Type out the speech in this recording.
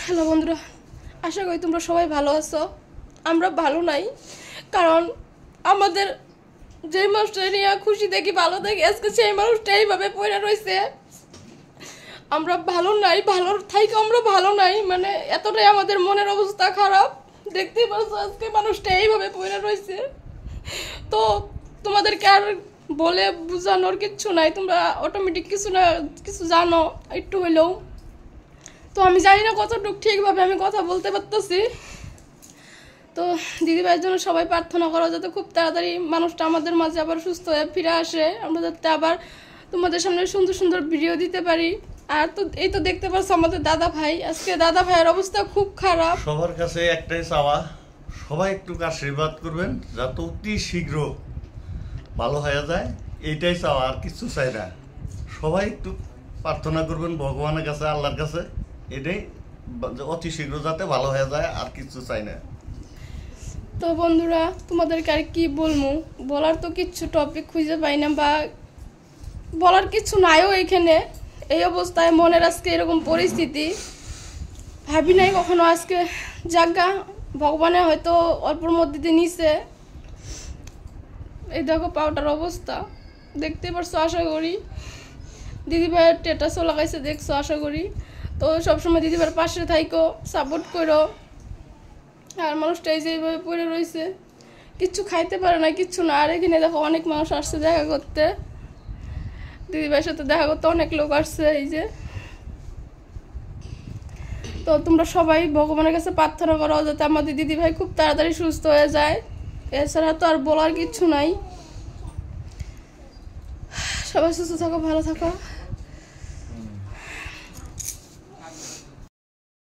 Hello বন্ধুরা, আশা করি তোমরা সবাই ভালো আছো। আমরা ভালো নাই, কারণ আমাদের যে মানুষটা নিয়ে খুশি দেখি ভালো দেখি আজকে সেই মানুষটা এইভাবে পড়ে রয়েছে। আমরা ভালো নাই, ভালো থাইকে আমরা ভালো নাই, মানে এতটাই আমাদের মনের অবস্থা খারাপ। দেখতেই পাচ্ছ আজকে মানুষটা এইভাবে পড়ে রয়েছে। তো তোমাদেরকে আর বলে বোঝানোর কিচ্ছু নাই, তোমরা অটোমেটিক কিছু না কিছু জানো একটু হইলেও। তো আমি জানি না কতটুকু ঠিকভাবে আমি কথা বলতে পারতেছি। তো দিদিভাইয়ের জন্য সবাই প্রার্থনা করো যাতে খুব তাড়াতাড়ি মানুষটা আমাদের মাঝে আবার সুস্থ হয়ে ফিরে আসে, আমরা যাতে আবার তোমাদের সামনে সুন্দর সুন্দর ভিডিও দিতে পারি। আর তো এই তো দেখতে পাচ্ছ আমাদের দাদা ভাই, আজকে দাদা ভাইয়ের অবস্থা খুব খারাপ। সবার কাছে একটাই চাওয়া, সবাই একটু আশীর্বাদ করবেন যাতে অতি শীঘ্র ভালো হয়ে যায়, এইটাই চাওয়া, আর কিছু চাই না। সবাই একটু প্রার্থনা করবেন ভগবানের কাছে, আল্লাহর কাছে, এটাই অতি শীঘ্র যাতে ভালো হয়ে যায়, আর কিছু চাই না। তো বন্ধুরা, তোমাদেরকে আর কি বলবো, বলার তো কিচ্ছু টপিক খুঁজে পাই না, বা বলার কিছু নাইও এখানে। এই অবস্থায় মনের আজকে এরকম পরিস্থিতি, ভাবি নাই কখনো আজকে জাগা ভগবানে হয়তো অল্পর মধ্যে দিয়ে নিছে। এই দেখো পাউটার অবস্থা দেখতে পারছো, আশা করি দিদিভাইয়ের স্ট্যাটাসও লাগাইছে, দেখছো আশা করি। তো সবসময় দিদিভাইয়ের পাশে থাইকো, সাপোর্ট করো। আর মানুষটা এই যে এইভাবে পড়ে রয়েছে, কিচ্ছু খাইতে পারে না, কিচ্ছু না। আর এখানে দেখো অনেক মানুষ আসছে দেখা করতে, দিদিভাইয়ের সাথে দেখা করতে অনেক লোক আসছে এই যে। তো তোমরা সবাই ভগবানের কাছে প্রার্থনা করো যাতে আমাদের দিদিভাই খুব তাড়াতাড়ি সুস্থ হয়ে যায়। এছাড়া তো আর বলার কিচ্ছু নাই। সবাই সুস্থ থাকো, ভালো থাকো।